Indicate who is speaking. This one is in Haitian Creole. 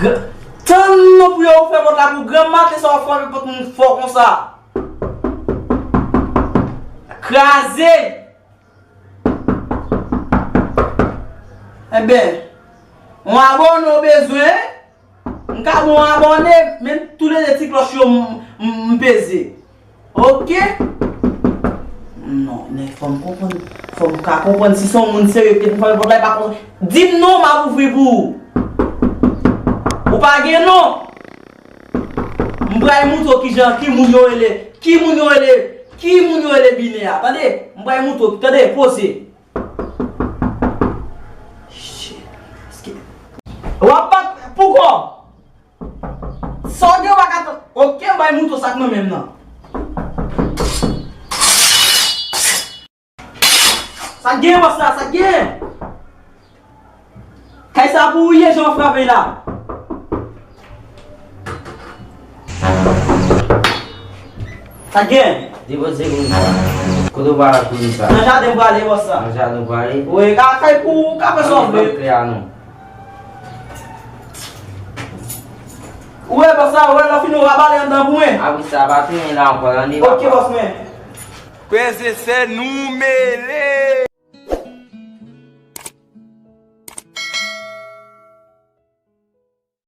Speaker 1: Tant non pour yo faire votre la pour grand matin ça va faire pour nous fort comme ça. Crasé. Eh ben, on abonne nos besoins. On ka bon abonner même tous les petits cloches m'peser. OK? Non, mais faut me comprendre. Faut me comprendre si son monde sérieux peut faire votre pas comprendre. Dis non m'a ouvrir pour. Ou pas gen non. M'bray mouto qui gens qui moun yo ele, qui moun yo ele biné. Attendez, m'bray mouto, attendez, posez. Pourquoi? Sortez au bac. Ok, on va monter ça même non. Ça gagne ça gagne. Qu'est-ce ça pour y j'en frappe là? Ça gagne.
Speaker 2: Dis-moi quando vai a polícia?
Speaker 1: Nós já deu vale você.
Speaker 2: Nós já não vale.
Speaker 1: Oi, cai pro pessoal ver.
Speaker 2: Criar não.
Speaker 1: Ué, passar, ué, lá fino rabalhando da bué.
Speaker 2: A bisa batu ni lá, quando
Speaker 1: Ok, você.
Speaker 3: Conhecer número.